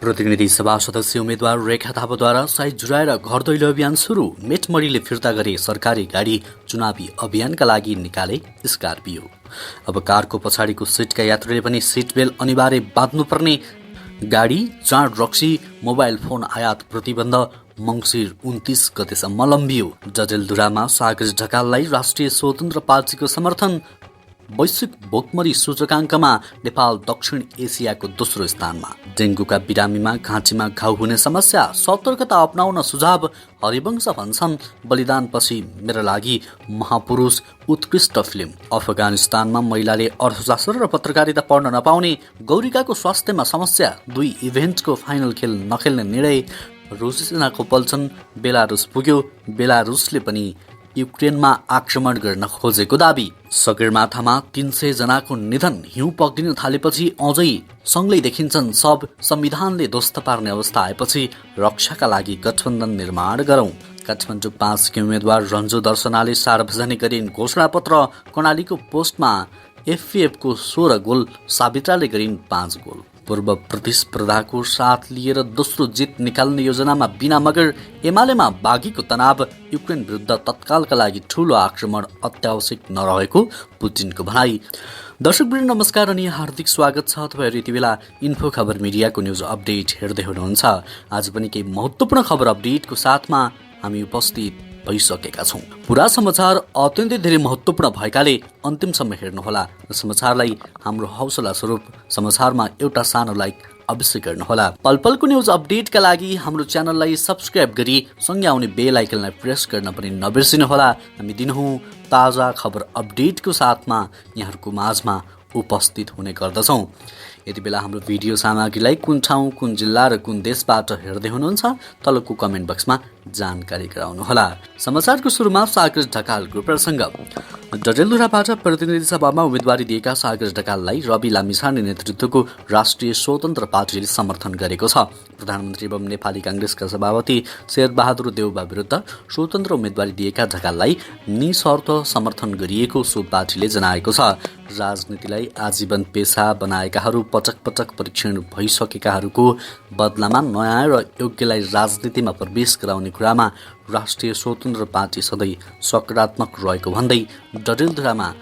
प्रतिनिधि सभा सदस्य उम्मेद्वार रेखा थापाद्वारा साइज जुराएर घर दैलो अभियान सुरु। मेटमणिले फिर्ता गरे सरकारी गाडी। चुनावी अभियानका लागि निकाले स्कर्पियो। अब कारको पछाडिको सिटका यात्रुले पनि सिट बेल्ट अनिवार्य बाँध्नुपर्ने। गाडी, चाँड रक्सी, मोबाइल फोन आयात प्रतिबन्ध मङ्सिर 29 गतेसम्म लम्बियो। जजेलधुरामा सागर ढकाललाई राष्ट्रिय स्वतन्त्र पार्टीको समर्थन। वैश्विक भोकमरी सूचकाङ्कमा नेपाल दक्षिण एसियाको दोस्रो स्थानमा। डेङ्गुका बिरामीमा घाँटीमा घाउ हुने समस्या, सतर्कता अपनाउन सुझाव। हरिवंश भन्छन् बलिदानपछि मेरा लागि महापुरुष उत्कृष्ट फिल्म। अफगानिस्तानमा महिलाले अर्थशास्त्र र पत्रकारिता पढ्न नपाउने। गौरिकाको स्वास्थ्यमा समस्या। 2 इभेन्टको फाइनल खेल नखेल्ने निर्णय। रुसी सेनाको पल्चन बेलारुस पुग्यो। बेलारुसले पनि युक्रेनमा आक्रमण गर्न खोजेको दाबी। सगरमाथामा 300 जनाको निधन। हिउँ पग्दिन थालेपछि अझै सङ्लै देखिन्छन् सब। संविधानले ध्वस्त पार्ने अवस्था आएपछि रक्षाका लागि गठबन्धन निर्माण गरौं। काठमाडौँ 5 की उम्मेद्वार रन्जु दर्शनाले सार्वजनिक गरिन् घोषणापत्र। कर्णालीको पोस्टमा एफपीएफको 16 गोल, सावित्राले गरिन् 5 गोल। पूर्व प्रतिस्पर्धाको साथ लिएर दोस्रो जित निकाल्ने योजनामा बिना मगर। एमालेमा बाघीको तनाव। युक्रेन विरुद्ध तत्कालका लागि ठूलो आक्रमण अत्यावश्यक नरहेको पुतिनको भनाई। दर्शकवृन्द नमस्कार अनि हार्दिक स्वागत छ। तपाईहरु यति बेला इन्फो खबर मिडियाको न्यूज अपडेट हेर्दै हुनुहुन्छ। आज पनि केही महत्त्वपूर्ण खबर अपडेटको साथमा हामी उपस्थित भइसकेका छौं। पुरा समाचार अत्यन्तै धेरै महत्त्वपूर्ण भएकाले अन्तिमसम्म हेर्नुहोला। समाचारलाई हाम्रो हौसला स्वरूप समाचारमा एउटा सानो लाइक अवश्य गर्नुहोला। पलपलको न्यूज अपडेटका लागि हाम्रो च्यानललाई सब्स्क्राइब गरी सँगै आउने बेल आइकनलाई प्रेस गर्न पनि नबिर्सिनुहोला। हामी दिनहुँ ताजा खबर अपडेटको साथमा यहाँहरूको माझमा उपस्थित हुने गर्दछौं। यति बेला हाम्रो भिडियो सामग्रीलाई कुन ठाउँ, कुन जिल्ला र कुन देशबाट हेर्दै हुनुहुन्छ तलको कमेन्ट बक्समा जानकारी गराउनुहोला। समाचारको सुरुमा सागर ढकालको प्रसङ्ग। डडेलधुराबाट प्रतिनिधि सभामा उम्मेदवारी दिएका सागर ढकाललाई रवि लामिछाने नेतृत्वको राष्ट्रिय स्वतन्त्र पार्टीले समर्थन गरेको छ। प्रधानमन्त्री एवं नेपाली काङ्ग्रेसका सभापति शेरबहादुर देउवा विरुद्ध स्वतन्त्र उम्मेदवारी दिएका ढकाललाई निशर्त समर्थन गरिएको सो पार्टीले जनाएको छ। राजनीतिलाई आजीवन पेशा बनाएकाहरू, पटक पटक परीक्षण भइसकेकाहरूको बदलामा नयाँ र योग्यलाई राजनीतिमा प्रवेश गराउने कुरामा राष्ट्रिय स्वतन्त्र पार्टी सधैँ सकारात्मक रहेको भन्दै डडेलधुरामा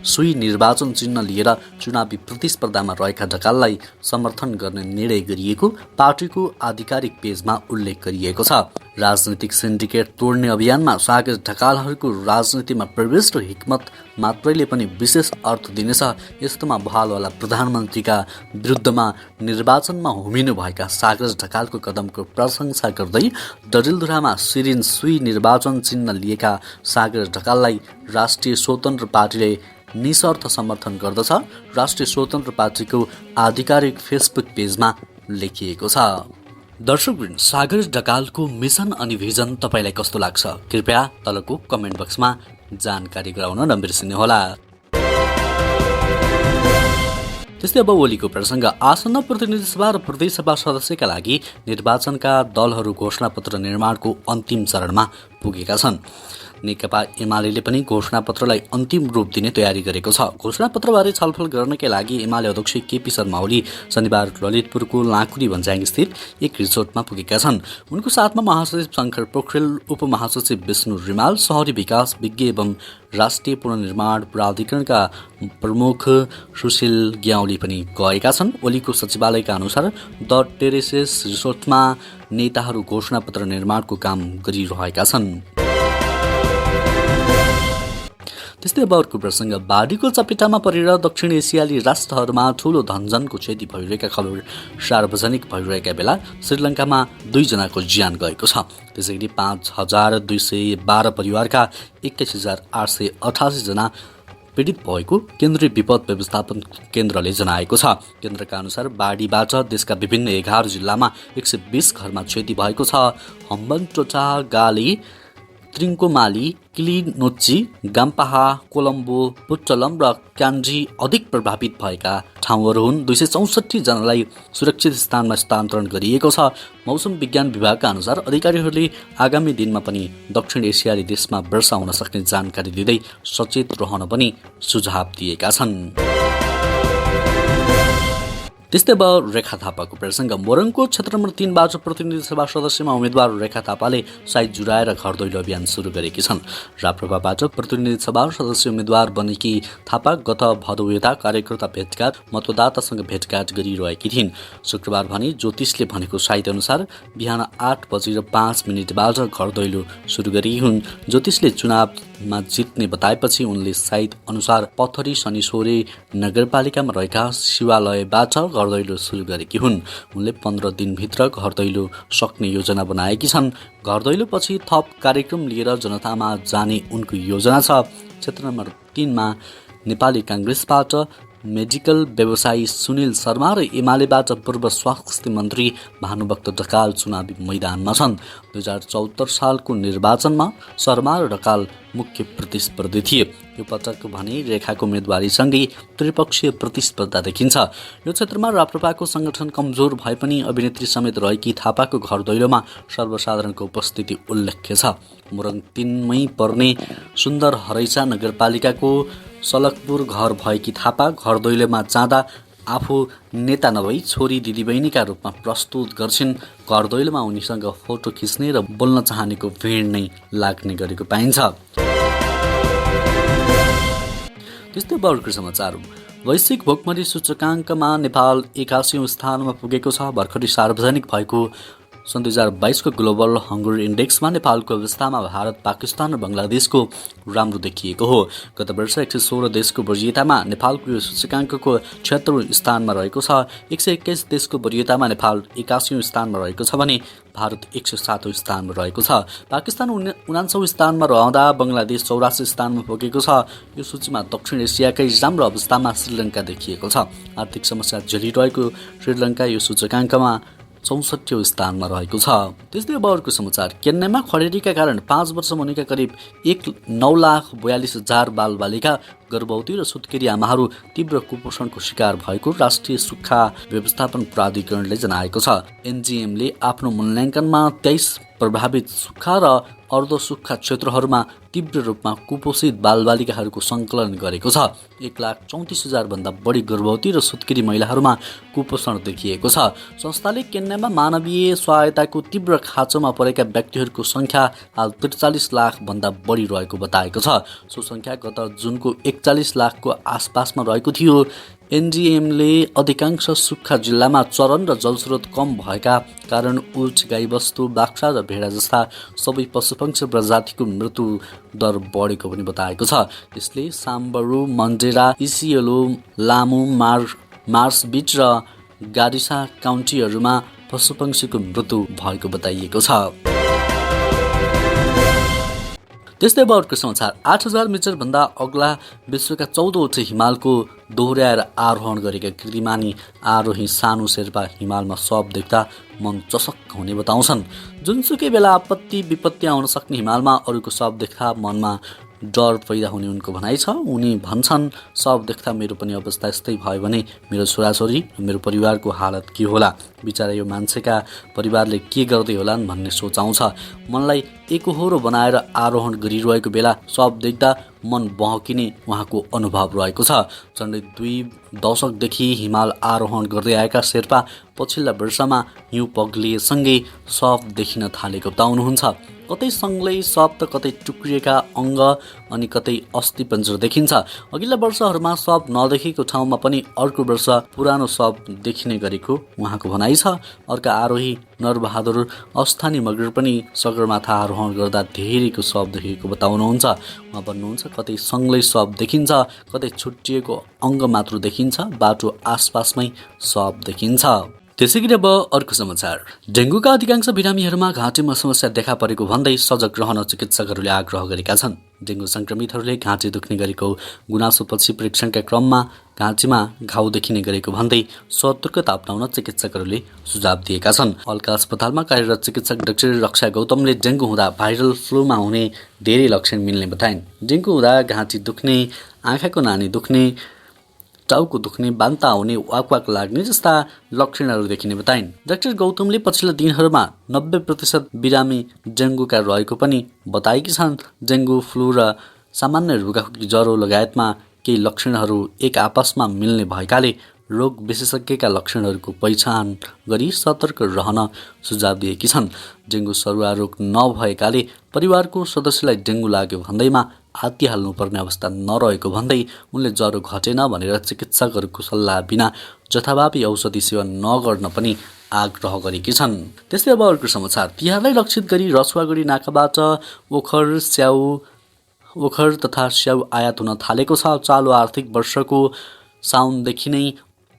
सुई निर्वाचन चिन्ह लिएर चुनावी प्रतिस्पर्धामा रहेका ढकाललाई समर्थन गर्ने निर्णय गरिएको पार्टीको आधिकारिक पेजमा उल्लेख गरिएको छ। राजनीतिक सिन्डिकेट तोड्ने अभियानमा सागर ढकालहरूको राजनीतिमा प्रवेश र हिक्मत मात्रैले पनि विशेष अर्थ दिनेछ। यस्तोमा बहालवाला प्रधानमन्त्रीका विरुद्धमा निर्वाचनमा होमिनुभएका सागर ढकालको कदमको प्रशंसा गर्दै डडेलधुरामा सिरिन सुई निर्वाचन चिन्ह लिएका सागर ढकाललाई राष्ट्रिय स्वतन्त्र पार्टीले निशर्त समर्थन गर्दछ। राष्ट्रिय स्वतन्त्र पार्टीको आधिकारिक फेसबुक पेजमा लेखिएको छ। दर्शकवृन्द, सागर ढकालको मिसन अनि भिजन तपाईलाई कस्तो लाग्छ? कृपया तलको कमेन्ट बक्समा जानकारी गराउन नबिर्सिनुहोला। त्यस्तै अब ओलीको प्रसङ्ग। आसन्न प्रतिनिधि सभा र प्रदेश सभा सदस्यका लागि निर्वाचनका दलहरू घोषणापत्र निर्माणको अन्तिम चरणमा पुगेका छन्। नेकपा एमाले पनि घोषणापत्रलाई अन्तिम रूप दिने तयारी गरेको छ। घोषणापत्रबारे छलफल गर्नका लागि एमाले अध्यक्ष केपी शर्मा ओली शनिबार ललितपुरको लाँकुरी भन्ज्याङ स्थित एक रिसोर्टमा पुगेका छन्। उनको साथमा महासचिव शङ्कर पोखरेल, उपमहासचिव विष्णु रिमाल, शहरी विकास विज्ञ एवं राष्ट्रिय पुनर्निर्माण प्राधिकरणका प्रमुख सुशील ग्याउली पनि गएका छन्। ओलीको सचिवालयका अनुसार द टेरेसेस रिसोर्टमा नेताहरू घोषणापत्र निर्माणको काम गरिरहेका छन्। त्यस्तै अब अर्को प्रसङ्ग। बाढीको चपेटामा परेर दक्षिण एसियाली राष्ट्रहरूमा ठूलो धनजनको क्षति भइरहेका खबर सार्वजनिक भइरहेका बेला श्रीलङ्कामा 2 जनाको ज्यान गएको छ। त्यसैगरी 5212 परिवारका 21888 जना पीडित भएको केन्द्रीय विपद व्यवस्थापन केन्द्रले जनाएको छ। केन्द्रका अनुसार बाढीबाट देशका विभिन्न 11 जिल्लामा 120 घरमा क्षति भएको छ। हम्बनटोटा, गाली, त्रिङ्कोमाली, किलिनोच्ची, गाम्पाहा, कोलम्बो, पुट्टलम र क्यान्जी अधिक प्रभावित भएका ठाउँहरू हुन्। 264 जनालाई सुरक्षित स्थानमा स्थानान्तरण गरिएको छ। मौसम विज्ञान विभागका अनुसार अधिकारीहरूले आगामी दिनमा पनि दक्षिण एसियाली देशमा वर्षा हुन सक्ने जानकारी दिँदै सचेत रहन पनि सुझाव दिएका छन्। त्यस्तै अब रेखा थापाको प्रसङ्ग। मोरङको क्षेत्र नम्बर 3बाट प्रतिनिधि सभा सदस्यमा उम्मेद्वार रेखा थापाले साइत जुराएर घर दैलो अभियान सुरु गरेकी छन्। राप्रपाबाट प्रतिनिधि सभा सदस्य उम्मेद्वार बनेकी थापा गत भदौ यता कार्यकर्ता भेटघाट मतदातासँग भेटघाट गरिरहेकी थिइन्। शुक्रबार भने ज्योतिषले भनेको साइत अनुसार बिहान 8:05 घर दैलो सुरु गरेकी हुन्। ज्योतिषले चुनावमा जित्ने बताएपछि उनले साइत अनुसार पथरी शनिश्वरी नगरपालिकामा रहेका शिवालयबाट घर दैलो सुरु गरेकी हुन्। उनले 15 दिनभित्र घर दैलो सक्ने योजना बनाएकी छन्। घर दैलो पछि थप कार्यक्रम लिएर जनतामा जाने उनको योजना छ। क्षेत्र नम्बर 3मा नेपाली काङ्ग्रेसबाट मेडिकल व्यवसायी सुनिल शर्मा र एमालेबाट पूर्व स्वास्थ्य मन्त्री भानुभक्त ढकाल चुनावी मैदानमा छन्। 2074 सालको निर्वाचनमा शर्मा र ढकाल मुख्य प्रतिस्पर्धी थिए। यो पटक भने रेखाको उम्मेदवारीसँगै त्रिपक्षीय प्रतिस्पर्धा देखिन्छ। यो क्षेत्रमा राप्रपाको संगठन कमजोर भए पनि अभिनेत्री समेत रहेकी थापाको घर दैलोमा सर्वसाधारणको उपस्थिति उल्लेख्य छ। मोरङ 3मै पर्ने सुन्दर हरैसा नगरपालिकाको सलकपुर घर भएकी थापा घर दैलोमा जाँदा आफू नेता नभई छोरी दिदीबहिनीका रूपमा प्रस्तुत गर्छिन्। घर दैलोमा उनीसँग फोटो खिच्ने र बोल्न चाहनेको भिड नै लाग्ने गरेको पाइन्छ। त्यस्तै अर्को समाचार। वैश्विक भोकमरी सूचकाङ्कमा नेपाल 81औं स्थानमा पुगेको छ। भर्खरै सार्वजनिक भएको सन् 2022को ग्लोबल हङ्गर इन्डेक्समा नेपालको अवस्थामा भारत, पाकिस्तान र बङ्गलादेशको राम्रो देखिएको हो। गत वर्ष 116 देशको वरियतामा नेपालको यो सूचकाङ्कको 76औं स्थानमा रहेको छ। 121 देशको वरियतामा नेपाल 81औं स्थानमा रहेको छ भने भारत 107औं स्थानमा रहेको छ। पाकिस्तान 79औं स्थानमा रहँदा बङ्गलादेश 84 स्थानमा पुगेको छ। यो सूचीमा दक्षिण एसियाकै राम्रो अवस्थामा श्रीलङ्का देखिएको छ। आर्थिक समस्या झेलिरहेको श्रीलङ्का यो सूचकाङ्कमा 64औं स्थानमा रहेको छ। त्यस्तै अब अर्को समाचार। केन्यामा खडेरीका कारण 5 वर्ष मुनिका करिब 9,42,000 बालबालिका, गर्भवती र सुत्केरी आमाहरू तीव्र कुपोषणको शिकार भएको राष्ट्रिय सुक्खा व्यवस्थापन प्राधिकरणले जनाएको छ। एनजिएमले आफ्नो मूल्याङ्कनमा 23 प्रभावित सुक्खा र अर्धसुक्खा क्षेत्रहरूमा तीव्र रूपमा कुपोषित बालबालिकाहरूको सङ्कलन गरेको छ। 1,34,000 भन्दा बढी गर्भवती र सुत्केरी महिलाहरूमा कुपोषण देखिएको छ। संस्थाले केन्यामा मानवीय सहायताको तीव्र खाँचोमा परेका व्यक्तिहरूको सङ्ख्या हाल 43 लाख भन्दा बढी रहेको बताएको छ। सो सङ्ख्या गत जुनको 41 लाखको आसपासमा रहेको थियो। एनजिएमले अधिकांश सुक्खा जिल्लामा चरन र जलस्रोत कम भएका कारण ऊँट, गाईबस्तु, बाख्रा र भेडा जस्ता सबै पशुपक्षी प्रजातिको मृत्यु दर बढेको पनि बताएको छ। यसले साम्बरू, मन्डेरा, इसिएलो, लामु, मार्सबिट र गारिसा काउन्टीहरूमा पशुपक्षीको मृत्यु भएको बताइएको छ। त्यस्तै अब अर्को समाचार। 8,000 मिटर भन्दा अग्ला विश्वका 14वटा हिमालको दोहोर्याएर आरोहण गरेका कीर्तिमानी आरोही सानु शेर्पा हिमालमा शव देख्दा मन चसक्क हुने बताउँछन्। जुनसुकै बेला आपत्ति विपत्ति आउन सक्ने हिमालमा अरूको शव देख्दा मनमा डर पैदा हुने उनको भनाइ छ। उनी भन्छन्, शव देख्दा मेरो पनि अवस्था यस्तै भयो भने मेरो छोराछोरी र मेरो परिवारको हालत के होला। बिचारा यो मान्छेका परिवारले के गर्दै होलान् भन्ने सोच आउँछ। मनलाई एकोहोरो बनाएर आरोहण गरिरहेको बेला शव देख्दा मन बहकिने उहाँको अनुभव रहेको छ। झन्डै 2 दशकदेखि हिमाल आरोहण गर्दै आएका शेर्पा पछिल्ला वर्षमा हिउँ पग्लिएसँगै शव देखिन थालेको बताउनुहुन्छ। कतै सङ्लै शव त कतै टुक्रिएका अङ्ग अनि कतै अस्थि पञ्जर देखिन्छ। अघिल्ला वर्षहरूमा शव नदेखेको ठाउँमा पनि अर्को वर्ष पुरानो शव देखिने गरेको उहाँको भनाइ छ। अर्का आरोही नरबहादुर अस्थानी मगर पनि सगरमाथा आरोहण गर्दा धेरैको शव देखेको बताउनुहुन्छ। उहाँ भन्नुहुन्छ, कतै सङ्लै शव देखिन्छ, कतै छुट्टिएको अङ्ग मात्र देखिन्छ, बाटो आसपासमै शव देखिन्छ। त्यसैगरी अब अर्को समाचार। डेङ्गुका अधिकांश बिरामीहरूमा घाँटीमा समस्या देखा परेको भन्दै सजग रहन चिकित्सकहरूले आग्रह गरेका छन्। डेङ्गु सङ्क्रमितहरूले घाँटी दुख्ने गरेको गुनासोपछि परीक्षणका क्रममा घाँटीमा घाउ देखिने गरेको भन्दै सतर्कता अपनाउन चिकित्सकहरूले सुझाव दिएका छन्। अल्का अस्पतालमा कार्यरत चिकित्सक डाक्टर रक्षा गौतमले डेङ्गु हुँदा भाइरल फ्लूमा हुने धेरै लक्षण मिल्ने बताइन्। डेङ्गु हुँदा घाँटी दुख्ने, आँखाको नानी दुख्ने, टाउको दुख्ने, बान्ता आउने, वाकवाक लाग्ने जस्ता लक्षणहरू देखिने बताइन्। डाक्टर गौतमले पछिल्ला दिनहरूमा 90% बिरामी डेङ्गुका रहेको पनि बताएकी छन्। डेङ्गु, फ्लू र सामान्य रुगाखोकी, ज्वरो लगायतमा केही लक्षणहरू एक आपसमा मिल्ने भएकाले रोग विशेषज्ञका लक्षणहरूको पहिचान गरी सतर्क रहन सुझाव दिएकी छन्। डेङ्गु सरुवा रोग नभएकाले परिवारको सदस्यलाई डेङ्गु लाग्यो भन्दैमा आत्तिहाल्नुपर्ने अवस्था नरहेको भन्दै उनले ज्वरो घटेन भनेर चिकित्सकहरूको सल्लाह बिना जथाभावी औषधि सेवन नगर्न पनि आग्रह गरेकी छन्। त्यस्तै अब अर्को समाचार। तिहारलाई लक्षित गरी रसुवागढी नाकाबाट ओखर तथा स्याउ आयात हुन थालेको छ। चालु आर्थिक वर्षको साउनदेखि नै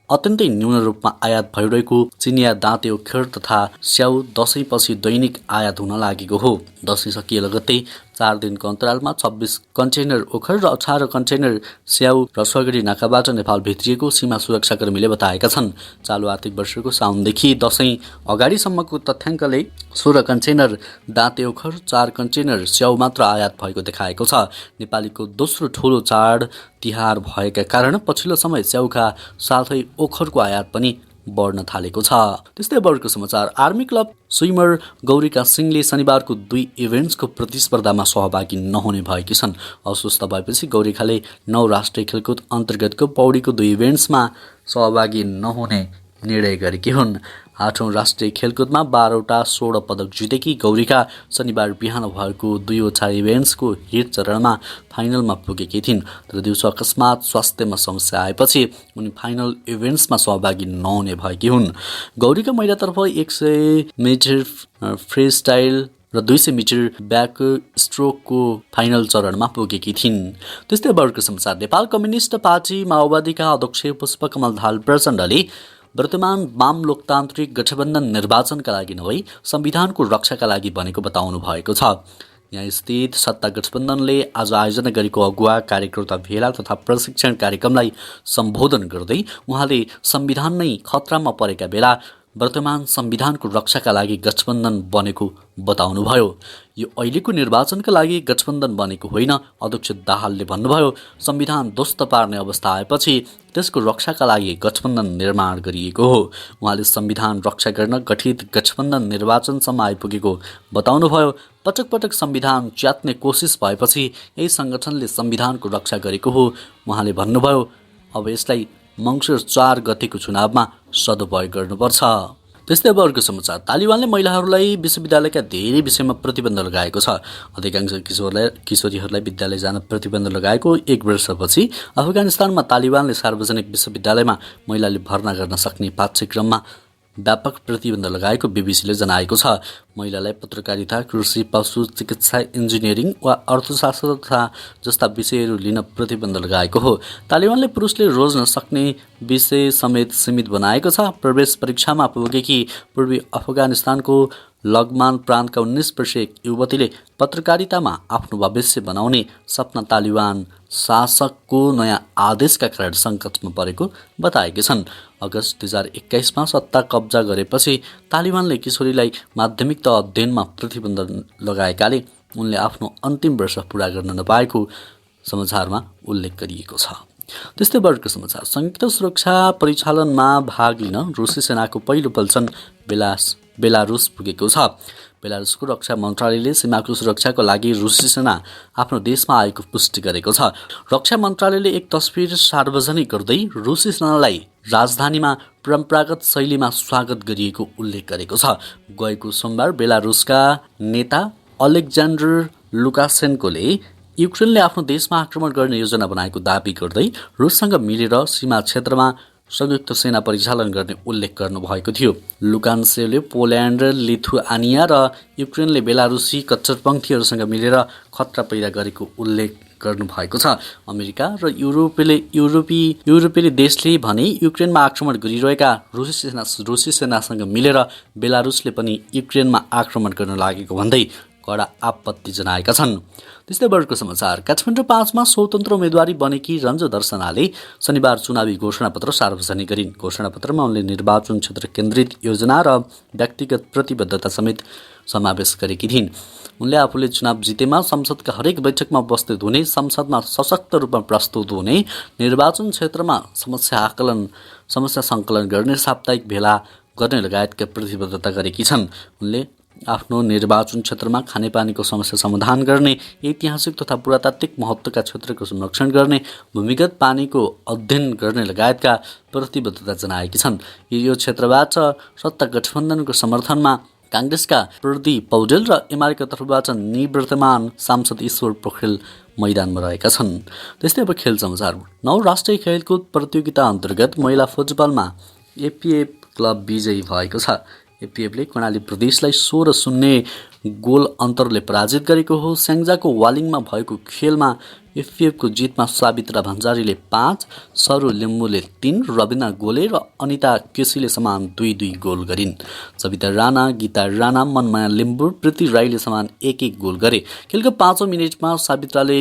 अत्यन्तै न्यून रूपमा आयात भइरहेको चिनिया दाँते ओखर तथा स्याउ दसैँपछि दैनिक आयात हुन लागेको हो। दसैँ सकिए लगत्तै 4 दिनको अन्तरालमा 26 कन्टेनर ओखर र 18 कन्टेनर स्याउ रसुवागढी नाकाबाट नेपाल भित्रिएको सीमा सुरक्षाकर्मीले बताएका छन्। चालु आर्थिक वर्षको साउनदेखि दसैँ अगाडिसम्मको तथ्याङ्कले 16 कन्टेनर दाँते ओखर, 4 कन्टेनर स्याउ मात्र आयात भएको देखाएको छ। नेपालीको दोस्रो ठूलो चाड तिहार भएका कारण पछिल्लो समय स्याउका साथै ओखरको आयात पनि बढ्न थालेको छ। त्यस्तै अर्को समाचार। आर्मी क्लब स्विमर गौरीका सिंहले शनिबारको 2 इभेन्ट्सको प्रतिस्पर्धामा सहभागी नहुने भएकी छन्। अस्वस्थ भएपछि गौरीखाले 9 राष्ट्रिय खेलकुद अन्तर्गतको पौडीको 2 इभेन्ट्समा सहभागी नहुने निर्णय गरेकी हुन्। 8औं राष्ट्रिय खेलकुदमा 12वटा स्वर्ण पदक जितेकी गौरीका शनिबार बिहान भएको 2वटा इभेन्ट्सको हिट चरणमा फाइनलमा पुगेकी थिइन्। तर दिउँसो अकस्मात स्वास्थ्यमा समस्या आएपछि उनी फाइनल इभेन्ट्समा सहभागी नहुने भएकी हुन्। गौरीका महिलातर्फ 100 मिटर फ्री स्टाइल र 200 मिटर ब्याक स्ट्रोकको फाइनल चरणमा पुगेकी थिइन्। त्यस्तै अर्को समाचार। नेपाल कम्युनिस्ट पार्टी माओवादीका अध्यक्ष पुष्पकमल दाहाल प्रचण्डले वर्तमान वाम लोकतान्त्रिक गठबन्धन निर्वाचनका लागि नभई संविधानको रक्षाका लागि बनेको बताउनु भएको छ। यहाँ स्थित सत्ता गठबन्धनले आज आयोजना गरेको अगुवा कार्यकर्ता भेला तथा प्रशिक्षण कार्यक्रमलाई सम्बोधन गर्दै उहाँले संविधान नै खतरामा परेका बेला वर्तमान संविधानको रक्षाका लागि गठबन्धन बनेको बताउनुभयो। यो अहिलेको निर्वाचनका लागि गठबन्धन बनेको होइन। अध्यक्ष दाहालले भन्नुभयो, संविधान ध्वस्त पार्ने अवस्था आएपछि त्यसको रक्षाका लागि गठबन्धन निर्माण गरिएको हो। उहाँले संविधान रक्षा गर्न गठित गठबन्धन निर्वाचनसम्म आइपुगेको बताउनुभयो। पटक पटक संविधान च्यात्ने कोसिस भएपछि यही संगठनले संविधानको रक्षा गरेको हो। उहाँले भन्नुभयो, अब यसलाई मङ्सिर 4 गतेको चुनावमा सदुपयोग गर्नुपर्छ। त्यस्तै अर्को समाचार। तालिबानले महिलाहरूलाई विश्वविद्यालयका धेरै विषयमा प्रतिबन्ध लगाएको छ। अधिकांश किशोरीहरूलाई विद्यालय जान प्रतिबन्ध लगाएको 1 वर्षपछि अफगानिस्तानमा तालिबानले सार्वजनिक विश्वविद्यालयमा महिलाले भर्ना गर्न सक्ने पाठ्यक्रममा व्यापक प्रतिबन्ध लगाएको बीबीसीले जनाएको छ। महिलालाई पत्रकारिता, कृषि, पशु चिकित्सा, इन्जिनियरिङ वा अर्थशास्त्र तथा जस्ता विषयहरू लिन प्रतिबन्ध लगाएको हो। तालिबानले पुरुषले रोज्न सक्ने विषय समेत सीमित बनाएको छ। प्रवेश परीक्षामा पुगेकी पूर्वी अफगानिस्तानको लगमान प्रान्तका 19 वर्षीय युवतीले पत्रकारितामा आफ्नो भविष्य बनाउने सपना तालिबान शासकको नयाँ आदेशका कारण सङ्कटमा परेको बताएकी छन्। अगस्त 2021मा सत्ता कब्जा गरेपछि तालिबानले किशोरीलाई माध्यमिक तह अध्ययनमा प्रतिबन्ध लगाएकाले उनले आफ्नो अन्तिम वर्ष पुरा गर्न नपाएको समाचारमा उल्लेख गरिएको छ। त्यस्तै अर्को समाचार। संयुक्त सुरक्षा परिचालनमा भाग लिन रुसी सेनाको पहिलो पल्टन बेलारुस पुगेको छ। बेलारुसको रक्षा मन्त्रालयले सीमाको सुरक्षाको लागि रुसी सेना आफ्नो देशमा आएको पुष्टि गरेको छ। रक्षा मन्त्रालयले एक तस्बिर सार्वजनिक गर्दै रुसी सेनालाई राजधानीमा परम्परागत शैलीमा स्वागत गरिएको उल्लेख गरेको छ। गएको सोमबार बेलारुसका नेता अलेक्जान्डर लुकासेन्कोले युक्रेनले आफ्नो देशमा आक्रमण गर्ने योजना बनाएको दाबी गर्दै रुससँग मिलेर सीमा क्षेत्रमा संयुक्त सेना परिचालन गर्ने उल्लेख गर्नुभएको थियो। लुकासेन्कोले पोल्यान्ड, लिथुआनिया र युक्रेनले बेलारुसी कट्टरपन्थीहरूसँग मिलेर खतरा पैदा गरेको उल्लेख गर्नुभएको छ। अमेरिका र युरोपेली देशले भने युक्रेनमा आक्रमण गरिरहेका रुसी सेनासँग मिलेर बेलारुसले पनि युक्रेनमा आक्रमण गर्न लागेको भन्दै कडा आपत्ति जनाएका छन्। त्यस्तै अर्को समाचार। काठमाडौँ 5मा स्वतन्त्र उम्मेदवारी बनेकी रञ्जु दर्शनाले शनिबार चुनावी घोषणापत्र सार्वजनिक गरिन्। घोषणापत्रमा उनले निर्वाचन क्षेत्र केन्द्रित योजना र व्यक्तिगत प्रतिबद्धता समेत समावेश गरेकी थिइन्। उनले आफूले चुनाव जितेमा संसदका हरेक बैठकमा उपस्थित हुने, संसदमा सशक्त रूपमा प्रस्तुत हुने, निर्वाचन क्षेत्रमा समस्या सङ्कलन गर्ने, साप्ताहिक भेला गर्ने लगायतका प्रतिबद्धता गरेकी छन्। उनले आफ्नो निर्वाचन क्षेत्रमा खानेपानीको समस्या समाधान गर्ने, ऐतिहासिक तथा पुरातात्विक महत्त्वका क्षेत्रको संरक्षण गर्ने, भूमिगत पानीको अध्ययन गर्ने लगायतका प्रतिबद्धता जनाएकी छन्। यो क्षेत्रबाट सत्ता गठबन्धनको समर्थनमा काङ्ग्रेसका प्रदीप पौडेल र एमालेका तर्फबाट निवर्तमान सांसद ईश्वर पोखरेल मैदानमा रहेका छन्। त्यस्तै अब खेल समाचार। 9 राष्ट्रिय खेलकुद प्रतियोगिता अन्तर्गत महिला फुटबलमा एपीएफ क्लब विजयी भएको छ। एपीएफले कर्णाली प्रदेशलाई 16-0 गोल अन्तरले पराजित गरेको हो। स्याङ्जाको वालिङमा भएको खेलमा एपीएफको जितमा सावित्रा भन्जारीले 5, सरू लिम्बूले 3, रविना गोले र अनिता केसीले समान 2-2 गोल गरिन्। सविता राणा, गीता राणा, मनमाया लिम्बू, प्रीति राईले समान 1-1 गोल गरे। खेलको 5औं मिनेटमा सावित्राले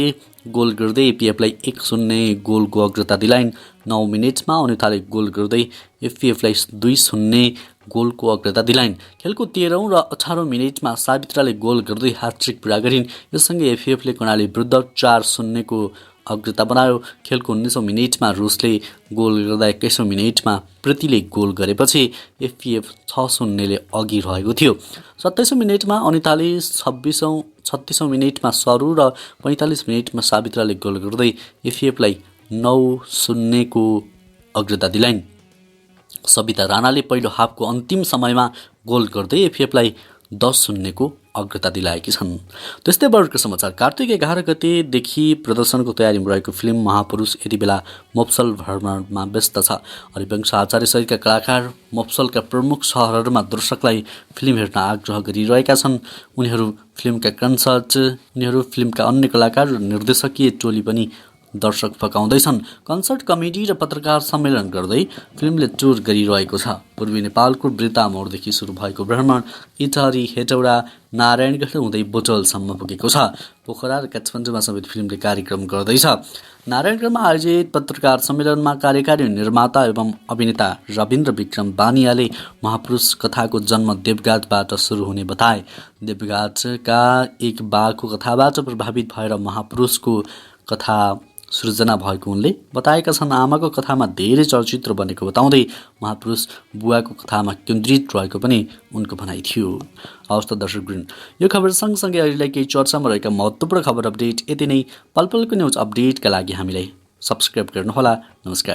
गोल गर्दै एपीएफलाई 1-0 गोलको अग्रता दिलाइन्। 9 मिनेटमा अनिताले गोल गर्दै एपीएफलाई 2-0 गोलको अग्रता दिलाइन्। खेलको 13औं र 18औं मिनेटमा सावित्राले गोल गर्दै ह्याट्रिक पुरा गरिन्। यससँगै एपीएफले कर्णाली विरुद्ध 4-0 को अग्रता बनायो। खेलको 19औं मिनेटमा रुसले गोल गर्दा 21औं मिनेटमा प्रीतिले गोल गरेपछि एपीएफ 6-0 ले अघि रहेको थियो। 27औं मिनेटमा अनिताले, 36औं मिनेटमा सरू र 45 मिनेटमा सावित्राले गोल गर्दै एपीएफलाई 9-0 को अग्रता दिलाइन्। सविता राणाले पहिलो हाफको अन्तिम समयमा गोल गर्दै एपीएफलाई 10-0 को अग्रता दिलाएकी छन्। त्यस्तै वर्गको समाचार। कार्तिक 11 गतेदेखि प्रदर्शनको तयारीमा रहेको फिल्म महापुरुष यति बेला मोप्सल भ्रमणमा व्यस्त छ। हरिवंश आचार्य सहितका कलाकार मोप्सलका प्रमुख सहरहरूमा दर्शकलाई फिल्म हेर्न आग्रह गरिरहेका छन्। उनीहरू फिल्मका अन्य कलाकार र निर्देशकीय टोली पनि दर्शक फकाउँदैछन्। कन्सर्ट, कमेडी र पत्रकार सम्मेलन गर्दै फिल्मले टुर गरिरहेको छ। पूर्वी नेपालको वृद्धा मोडदेखि सुरु भएको भ्रमण इटहरी, हेटौडा, नारायणगढ हुँदै बोटलसम्म पुगेको छ। पोखरा र काठमाडौँमा समेत फिल्मले कार्यक्रम गर्दैछ। नारायणगढमा आयोजित पत्रकार सम्मेलनमा कार्यकारी निर्माता एवं अभिनेता रविन्द्र विक्रम बानियाले महापुरुष कथाको जन्म देवघाटबाट सुरु हुने बताए। देवघाटका एक बाघको कथाबाट प्रभावित भएर महापुरुषको कथा सृजना भएको उनले बताएका छन्। आमाको कथामा धेरै चलचित्र बनेको बताउँदै महापुरुष बुवाको कथामा केन्द्रित रहेको पनि उनको भनाइ थियो। हवस् त दर्शकवृन्द, यो खबर सँगसँगै अहिलेलाई केही चर्चामा रहेका महत्त्वपूर्ण खबर अपडेट यति नै। पलपलको न्युज अपडेटका लागि हामीलाई सब्सक्राइब गर्नुहोला। नमस्कार।